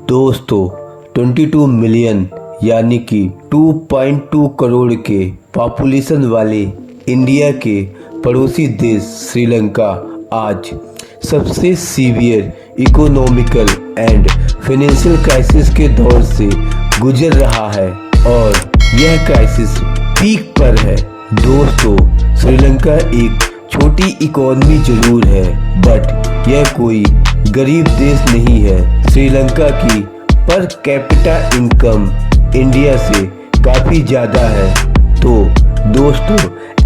दोस्तों 22 मिलियन यानी कि 2.2 करोड़ के पॉपुलेशन वाले इंडिया के पड़ोसी देश श्रीलंका आज सबसे severe economical and financial crisis के दौर से गुजर रहा है और यह क्राइसिस पीक पर है। दोस्तों, श्रीलंका एक छोटी इकोनॉमी जरूर है, बट यह कोई गरीब देश नहीं है। श्रीलंका की पर कैपिटा इनकम इंडिया से काफ़ी ज़्यादा है। तो दोस्तों,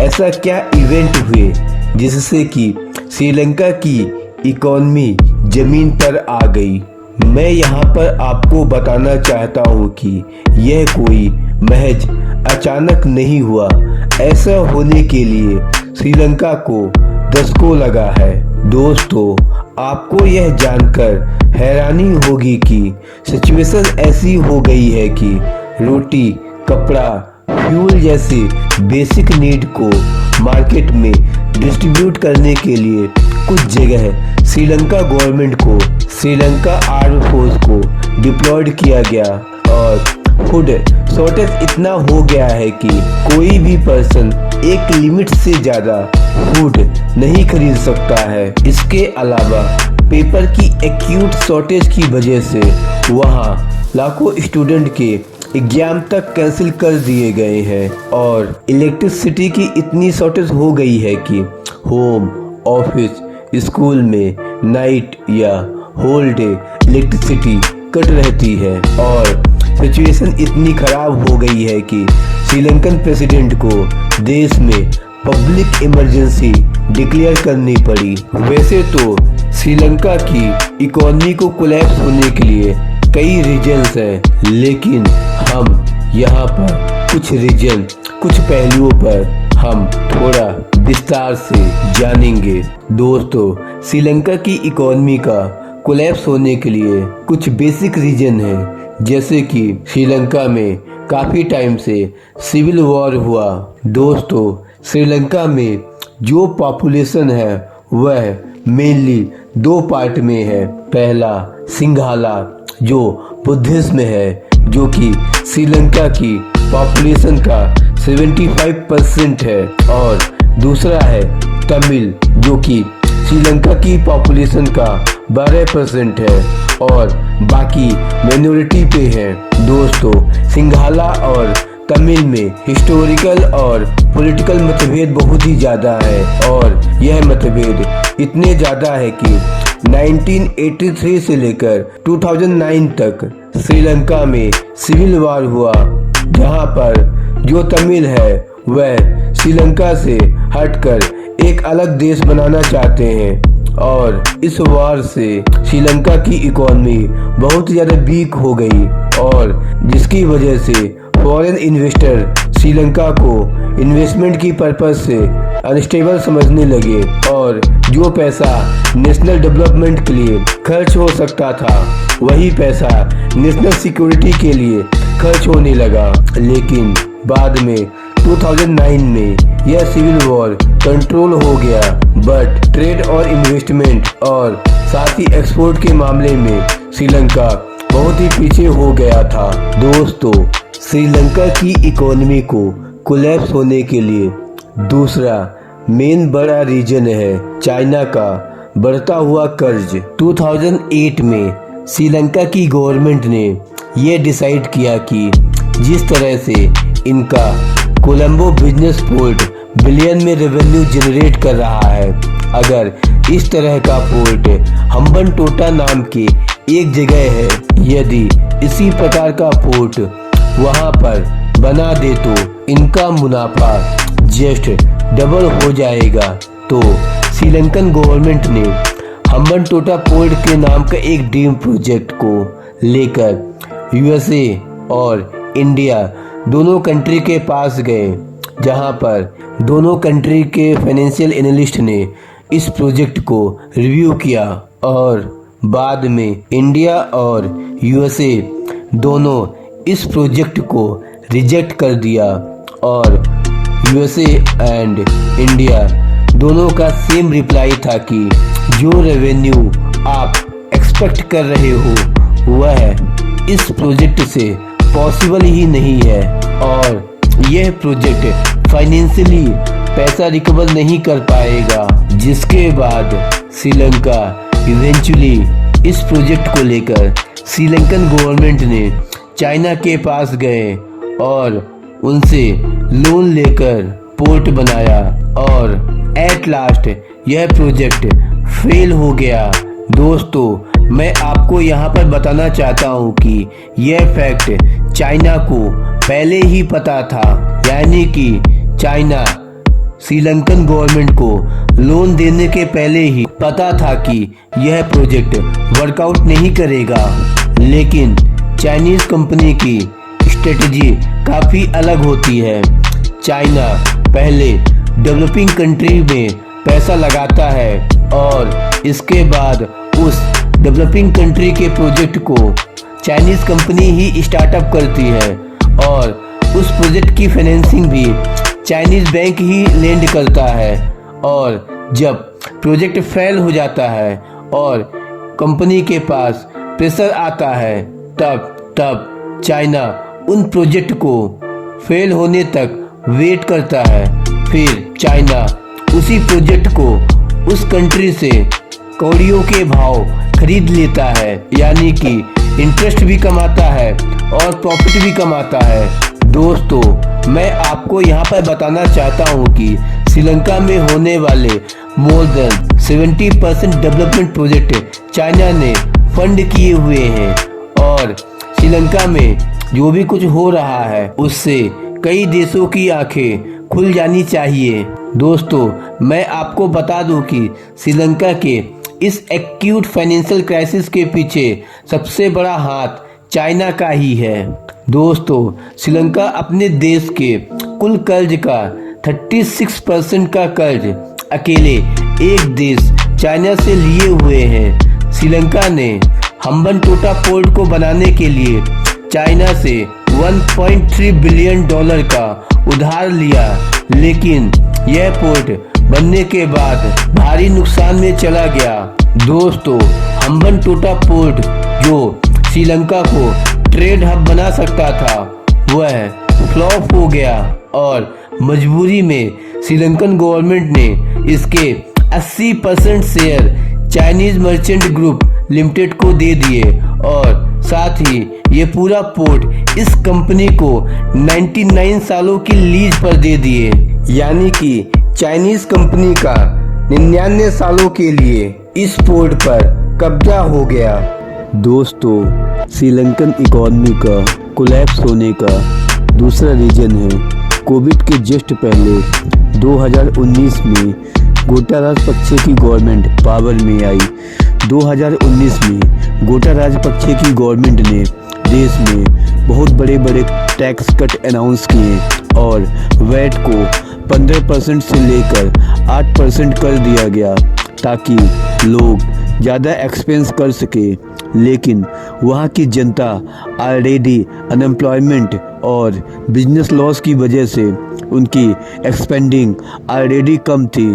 ऐसा क्या इवेंट हुए जिससे कि श्रीलंका की इकोनॉमी ज़मीन पर आ गई? मैं यहाँ पर आपको बताना चाहता हूँ कि यह कोई महज अचानक नहीं हुआ। ऐसा होने के लिए श्रीलंका को दशकों लगा है। दोस्तों, आपको यह जानकर हैरानी होगी कि सिचुएशन ऐसी हो गई है कि रोटी, कपड़ा, फ्यूल जैसे बेसिक नीड को मार्केट में डिस्ट्रीब्यूट करने के लिए कुछ जगह श्रीलंका गवर्नमेंट को श्रीलंका आर्म फोर्स को डिप्लॉयड किया गया और फूड शॉर्टेज इतना हो गया है कि कोई भी पर्सन एक लिमिट से ज़्यादा फूड नहीं खरीद सकता है। इसके अलावा पेपर की एक्यूट शॉर्टेज की वजह से वहाँ लाखों स्टूडेंट के एग्जाम तक कैंसिल कर दिए गए हैं और इलेक्ट्रिसिटी की इतनी शॉर्टेज हो गई है कि होम, ऑफिस, स्कूल में नाइट या होल डे इलेक्ट्रिसिटी कट रहती है और सिचुएशन इतनी खराब हो गई है कि श्रीलंकन प्रेसिडेंट को देश में पब्लिक इमरजेंसी डिक्लेयर करनी पड़ी। वैसे तो श्रीलंका की इकोनॉमी को कोलैप्स होने के लिए कई रीजन्स हैं, लेकिन हम यहाँ पर कुछ पहलुओं पर हम थोड़ा विस्तार से जानेंगे। दोस्तों, श्रीलंका की इकोनॉमी का कोलैप्स होने के लिए कुछ बेसिक रीजन हैं, जैसे कि श्रीलंका में काफ़ी टाइम से सिविल वॉर हुआ। दोस्तों, श्रीलंका में जो पॉपुलेशन है वह मेनली दो पार्ट में है। पहला सिंघाला जो बुद्धिज्म है, जो कि श्रीलंका की पॉपुलेशन का 75% है, और दूसरा है तमिल जो कि श्रीलंका की पॉपुलेशन का 12% है और बाकी माइनॉरिटी पे है। दोस्तों, सिंघाला और तमिल में हिस्टोरिकल और पॉलिटिकल मतभेद बहुत ही ज़्यादा है और यह मतभेद इतने ज़्यादा है कि 1983 से लेकर 2009 तक श्रीलंका में सिविल वॉर हुआ, जहां पर जो तमिल है वह श्रीलंका से हटकर एक अलग देश बनाना चाहते हैं और इस वॉर से श्रीलंका की इकोनॉमी बहुत ज़्यादा वीक हो गई और जिसकी वजह से फॉरेन इन्वेस्टर श्रीलंका को इन्वेस्टमेंट की पर्पज से अनस्टेबल समझने लगे और जो पैसा नेशनल डेवलपमेंट के लिए खर्च हो सकता था वही पैसा नेशनल सिक्योरिटी के लिए खर्च होने लगा। लेकिन बाद में 2009 में यह सिविल वॉर कंट्रोल हो गया, बट ट्रेड और इन्वेस्टमेंट और साथ ही एक्सपोर्ट के मामले में श्रीलंका बहुत ही पीछे हो गया था। दोस्तों, श्रीलंका की इकोनॉमी को कोलैप्स होने के लिए दूसरा मेन बड़ा रीजन है चाइना का बढ़ता हुआ कर्ज। 2008 में श्रीलंका की गवर्नमेंट ने यह डिसाइड किया कि जिस तरह से इनका कोलंबो बिजनेस पोर्ट बिलियन में रेवेन्यू जनरेट कर रहा है, अगर इस तरह का पोर्ट हम्बनटोटा नाम के एक जगह है, यदि इसी प्रकार का पोर्ट वहां पर बना दे तो इनका मुनाफा जस्ट डबल हो जाएगा। तो श्रीलंकन गवर्नमेंट ने हम्बनटोटा पोर्ट के नाम का एक ड्रीम प्रोजेक्ट को लेकर यूएसए और इंडिया दोनों कंट्री के पास गए, जहां पर दोनों कंट्री के फाइनेंशियल एनालिस्ट ने इस प्रोजेक्ट को रिव्यू किया और बाद में इंडिया और यूएसए दोनों इस प्रोजेक्ट को रिजेक्ट कर दिया और यूएसए एंड इंडिया दोनों का सेम रिप्लाई था कि जो रेवेन्यू आप एक्सपेक्ट कर रहे हो वह इस प्रोजेक्ट से पॉसिबल ही नहीं है और यह प्रोजेक्ट फाइनेंशियली पैसा रिकवर नहीं कर पाएगा, जिसके बाद श्रीलंका इवेंचुअली इस प्रोजेक्ट को लेकर श्रीलंकन गवर्नमेंट ने चाइना के पास गए और उनसे लोन लेकर पोर्ट बनाया और एट लास्ट यह प्रोजेक्ट फेल हो गया। दोस्तों, मैं आपको यहाँ पर बताना चाहता हूँ कि यह फैक्ट चाइना को पहले ही पता था, यानी कि चाइना श्रीलंकन गवर्नमेंट को लोन देने के पहले ही पता था कि यह प्रोजेक्ट वर्कआउट नहीं करेगा। लेकिन चाइनीज कंपनी की स्ट्रेटजी काफ़ी अलग होती है। चाइना पहले डेवलपिंग कंट्री में पैसा लगाता है और इसके बाद उस डेवलपिंग कंट्री के प्रोजेक्ट को चाइनीज कंपनी ही स्टार्टअप करती है और उस प्रोजेक्ट की फाइनेंसिंग भी चाइनीज बैंक ही लेंड करता है। और जब प्रोजेक्ट फेल हो जाता है और कंपनी के पास प्रेशर आता है, तब चाइना उन प्रोजेक्ट को फेल होने तक वेट करता है। फिर चाइना उसी प्रोजेक्ट को उस कंट्री से कौड़ियों के भाव खरीद लेता है, यानी कि इंटरेस्ट भी कमाता है और प्रॉफिट भी कमाता है। दोस्तों, मैं आपको यहाँ पर बताना चाहता हूँ कि श्रीलंका में होने वाले more than 70% development project China ने फंड किए हुए हैं और श्रीलंका में जो भी कुछ हो रहा है उससे कई देशों की आंखें खुल जानी चाहिए। दोस्तों, मैं आपको बता दूं कि श्रीलंका के इस एक्यूट फाइनेंशियल क्राइसिस के पीछे सबसे बड़ा हाथ चाइना का ही है। दोस्तों, श्रीलंका अपने देश के कुल कर्ज का 36% का कर्ज अकेले एक देश चाइना से लिए हुए हैं। श्रीलंका ने हम्बनटोटा पोर्ट को बनाने के लिए चाइना से $1.3 बिलियन का उधार लिया, लेकिन यह पोर्ट बनने के बाद भारी नुकसान में चला गया। दोस्तों, हम्बनटोटा पोर्ट जो श्रीलंका को ट्रेड हब बना सकता था वह फ्लॉप हो गया और मजबूरी में श्रीलंकन गवर्नमेंट ने इसके 80% share Chinese merchant group limited को दे दिए और साथ ही ये पूरा पोर्ट इस कंपनी को 99 सालों की लीज पर दे दिए, यानी कि चाइनीज कंपनी का 99 सालों के लिए इस पोर्ट पर कब्जा हो गया। दोस्तों, श्रीलंकन इकोनॉमी का कोलैप्स होने का दूसरा रीजन है कोविड के जस्ट पहले 2019 में गोटा राजपक्षे की गवर्नमेंट पावर में आई। 2019 में गोटा राजपक्षे की गवर्नमेंट ने देश में बहुत बड़े बड़े टैक्स कट अनाउंस किए और वैट को 15% से लेकर 8% कर दिया गया ताकि लोग ज़्यादा एक्सपेंस कर सके। लेकिन वहाँ की जनता ऑलरेडी अनएम्प्लॉयमेंट और बिजनेस लॉस की वजह से उनकी एक्सपेंडिंग ऑलरेडी कम थी।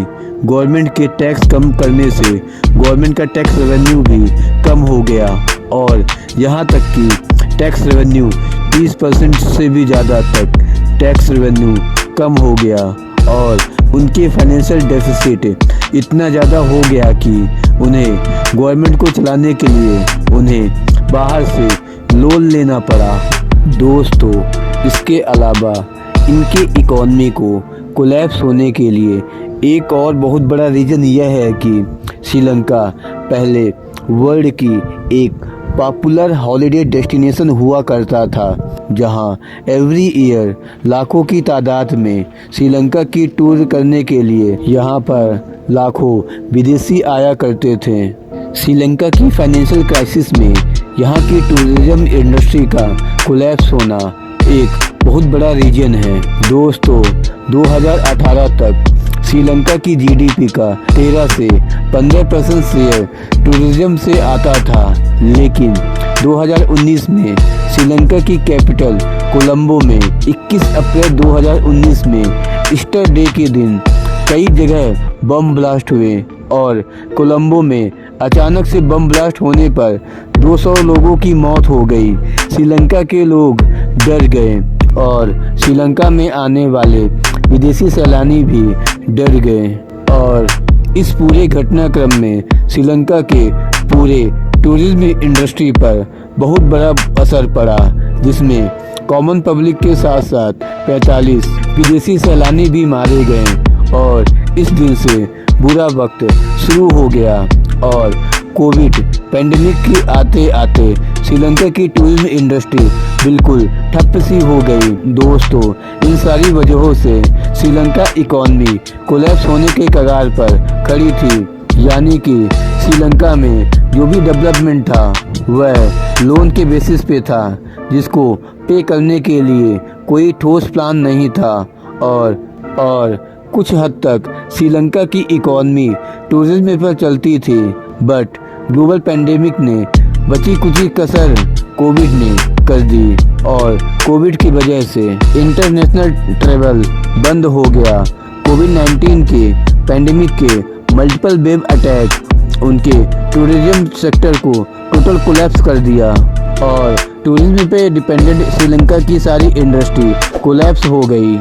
गवर्नमेंट के टैक्स कम करने से गवर्नमेंट का टैक्स रेवेन्यू भी कम हो गया और यहाँ तक कि टैक्स रेवेन्यू 30% से भी ज़्यादा तक टैक्स रेवेन्यू कम हो गया और उनके फाइनेंशियल डेफिसिट इतना ज़्यादा हो गया कि उन्हें गवर्नमेंट को चलाने के लिए उन्हें बाहर से लोन लेना पड़ा। दोस्तों, इसके अलावा इनके इकोनॉमी को कोलैप्स होने के लिए एक और बहुत बड़ा रीज़न यह है कि श्रीलंका पहले वर्ल्ड की एक पॉपुलर हॉलिडे डेस्टिनेशन हुआ करता था, जहां एवरी ईयर लाखों की तादाद में श्रीलंका की टूर करने के लिए यहां पर लाखों विदेशी आया करते थे। श्रीलंका की फाइनेंशियल क्राइसिस में यहां की टूरिज्म इंडस्ट्री का कोलैप्स होना एक बहुत बड़ा रीजन है। दोस्तों, 2018 तक श्रीलंका की जीडीपी का 13 से 15% शेयर टूरिज्म से आता था, लेकिन 2019 में श्रीलंका की कैपिटल कोलंबो में 21 अप्रैल 2019 में ईस्टर डे के दिन कई जगह बम ब्लास्ट हुए और कोलंबो में अचानक से बम ब्लास्ट होने पर 200 लोगों की मौत हो गई। श्रीलंका के लोग डर गए और श्रीलंका में आने वाले विदेशी सैलानी भी डर गए और इस पूरे घटनाक्रम में श्रीलंका के पूरे टूरिज्म इंडस्ट्री पर बहुत बड़ा असर पड़ा, जिसमें कॉमन पब्लिक के साथ साथ 45 विदेशी सैलानी भी मारे गए और इस दिन से बुरा वक्त शुरू हो गया और कोविड पैंडेमिक के आते आते श्रीलंका की टूरिज्म इंडस्ट्री बिल्कुल ठप सी हो गई। दोस्तों, इन सारी वजहों से श्रीलंका इकॉनमी कोलैप्स होने के कगार पर खड़ी थी, यानी कि श्रीलंका में जो भी डेवलपमेंट था वह लोन के बेसिस पे था, जिसको पे करने के लिए कोई ठोस प्लान नहीं था और कुछ हद तक श्रीलंका की इकॉनमी टूरिज्म पर चलती थी। बट ग्लोबल पैंडेमिक ने बची कुची कसर कोविड ने कर दी और कोविड की वजह से इंटरनेशनल ट्रैवल बंद हो गया। कोविड-19 के पैंडेमिक के मल्टीपल वेव अटैक उनके टूरिज्म सेक्टर को टोटल कोलैप्स कर दिया और टूरिज्म पे डिपेंडेंट श्रीलंका की सारी इंडस्ट्री कोलैप्स हो गई।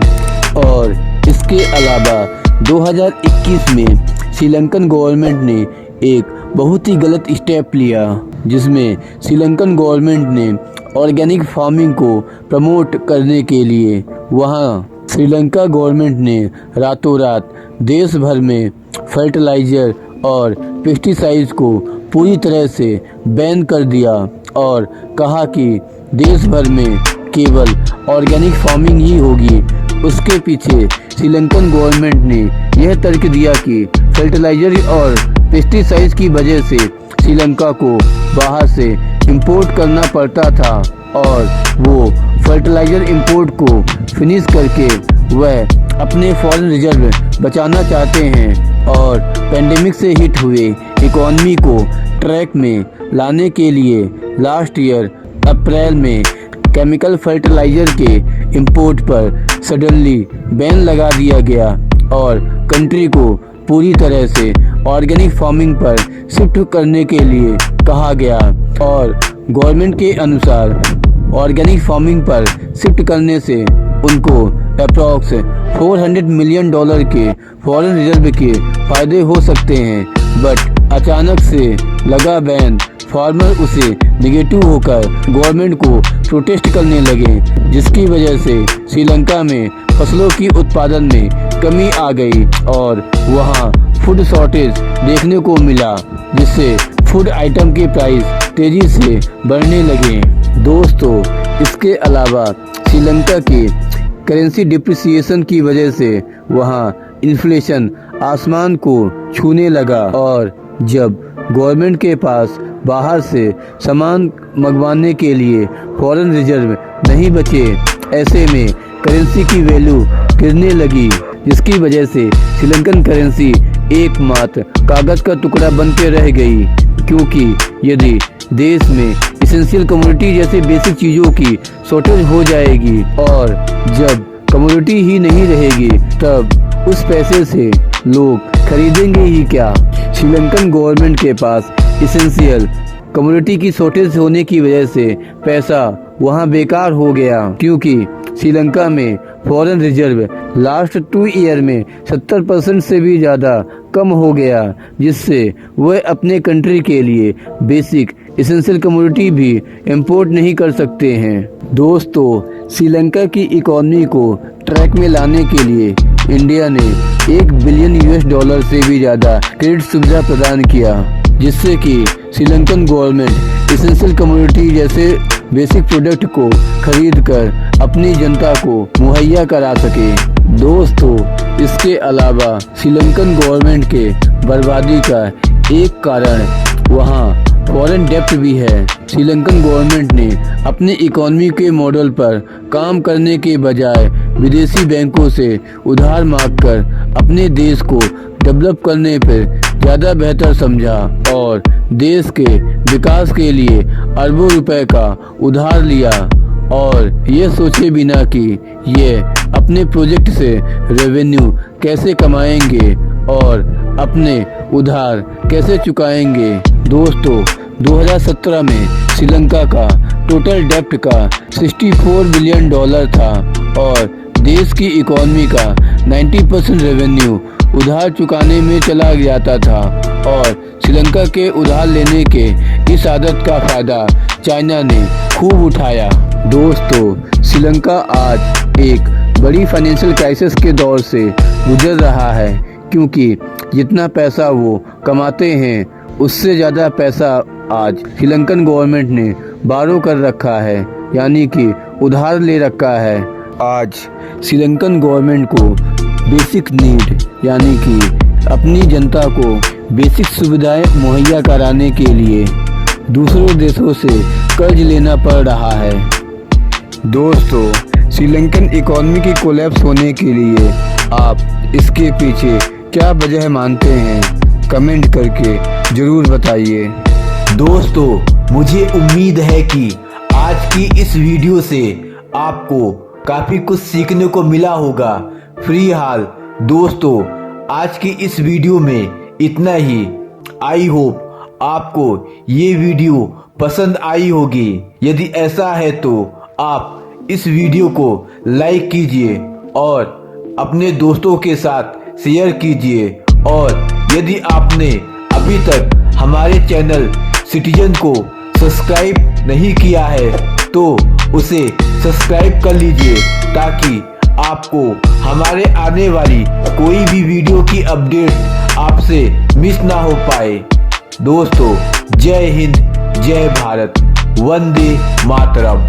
और इसके अलावा 2021 में श्रीलंकन गवर्नमेंट ने एक बहुत ही गलत स्टेप लिया, जिसमें श्रीलंकन गवर्नमेंट ने ऑर्गेनिक फार्मिंग को प्रमोट करने के लिए वहां श्रीलंका गवर्नमेंट ने रातों रात देश भर में फर्टिलाइजर और पेस्टिसाइड्स को पूरी तरह से बैन कर दिया और कहा कि देश भर में केवल ऑर्गेनिक फार्मिंग ही होगी। उसके पीछे श्रीलंकन गवर्नमेंट ने यह तर्क दिया कि फर्टिलाइजर और पेस्टिसाइड्स की वजह से श्रीलंका को बाहर से इंपोर्ट करना पड़ता था और वो फर्टिलाइजर इंपोर्ट को फिनिश करके वह अपने फॉरेन रिजर्व बचाना चाहते हैं और पेंडेमिक से हिट हुए इकॉनमी को ट्रैक में लाने के लिए लास्ट ईयर अप्रैल में केमिकल फर्टिलाइजर के इंपोर्ट पर सडनली बैन लगा दिया गया और कंट्री को पूरी तरह से ऑर्गेनिक फार्मिंग पर शिफ्ट करने के लिए कहा गया और गवर्नमेंट के अनुसार ऑर्गेनिक फार्मिंग पर शिफ्ट करने से उनको अप्रॉक्स $400 मिलियन के फॉरेन रिजर्व के फायदे हो सकते हैं। बट अचानक से लगा बैन, फार्मर उसे निगेटिव होकर गवर्नमेंट को प्रोटेस्ट करने लगे, जिसकी वजह से श्रीलंका में फसलों की उत्पादन में कमी आ गई और वहां फूड शॉर्टेज देखने को मिला, जिससे फूड आइटम के प्राइस तेजी से बढ़ने लगे। दोस्तों, इसके अलावा श्रीलंका की करेंसी डिप्रिसिएशन की वजह से वहां इन्फ्लेशन आसमान को छूने लगा और जब गवर्नमेंट के पास बाहर से सामान मंगवाने के लिए फॉरेन रिजर्व नहीं बचे, ऐसे में करेंसी की वैल्यू गिरने लगी, जिसकी वजह से श्रीलंकन करेंसी एकमात्र कागज का टुकड़ा बन के रह गई। क्योंकि यदि देश में इसेंशियल कमोडिटी जैसे बेसिक चीज़ों की शॉर्टेज हो जाएगी और जब कमोडिटी ही नहीं रहेगी तब उस पैसे से लोग खरीदेंगे ही क्या। श्रीलंकन गवर्नमेंट के पास इसेंशियल कमोडिटी की शॉर्टेज होने की वजह से पैसा वहां बेकार हो गया, क्योंकि श्रीलंका में फॉरेन रिजर्व लास्ट 2 ईयर में 70% से भी ज़्यादा कम हो गया, जिससे वह अपने कंट्री के लिए बेसिक इसेंशियल कमोडिटी भी इंपोर्ट नहीं कर सकते हैं। दोस्तों, श्रीलंका की इकॉनमी को ट्रैक में लाने के लिए इंडिया ने $1 बिलियन से भी ज़्यादा क्रेडिट सुविधा प्रदान किया, जिससे कि श्रीलंकन गवर्नमेंट इसेंशियल कमोडिटी जैसे बेसिक प्रोडक्ट को खरीद कर अपनी जनता को मुहैया करा सके। दोस्तों, इसके अलावा श्रीलंकन गवर्नमेंट के बर्बादी का एक कारण वहां फॉरेन डेब्ट भी है। श्रीलंकन गवर्नमेंट ने अपने इकोनॉमी के मॉडल पर काम करने के बजाय विदेशी बैंकों से उधार मांगकर अपने देश को डेवलप करने पर ज़्यादा बेहतर समझा और देश के विकास के लिए अरबों रुपए का उधार लिया और ये सोचे बिना कि ये अपने प्रोजेक्ट से रेवेन्यू कैसे कमाएंगे और अपने उधार कैसे चुकाएंगे। दोस्तों, 2017 में श्रीलंका का टोटल डेप्ट का 64 बिलियन डॉलर था और देश की इकोनॉमी का 90% रेवेन्यू उधार चुकाने में चला जाता था और श्रीलंका के उधार लेने के इस आदत का फायदा चाइना ने खूब उठाया। दोस्तों, श्रीलंका आज एक बड़ी फाइनेंशियल क्राइसिस के दौर से गुजर रहा है क्योंकि जितना पैसा वो कमाते हैं उससे ज़्यादा पैसा आज श्रीलंकन गवर्नमेंट ने बारो कर रखा है, यानी कि उधार ले रखा है। आज श्रीलंकन गवर्नमेंट को बेसिक नीड यानी कि अपनी जनता को बेसिक सुविधाएं मुहैया कराने के लिए दूसरों देशों से कर्ज लेना पड़ रहा है। दोस्तों, श्रीलंकन इकोनॉमी की कोलैप्स होने के लिए आप इसके पीछे क्या वजह मानते हैं, कमेंट करके ज़रूर बताइए। दोस्तों, मुझे उम्मीद है कि आज की इस वीडियो से आपको काफ़ी कुछ सीखने को मिला होगा। फिलहाल दोस्तों, आज की इस वीडियो में इतना ही। आई होप आपको ये वीडियो पसंद आई होगी। यदि ऐसा है तो आप इस वीडियो को लाइक कीजिए और अपने दोस्तों के साथ शेयर कीजिए और यदि आपने अभी तक हमारे चैनल सिटीजन को सब्सक्राइब नहीं किया है तो उसे सब्सक्राइब कर लीजिए ताकि आपको हमारे आने वाली कोई भी वीडियो की अपडेट आपसे मिस ना हो पाए। दोस्तों, जय हिंद, जय भारत, वंदे मातरम।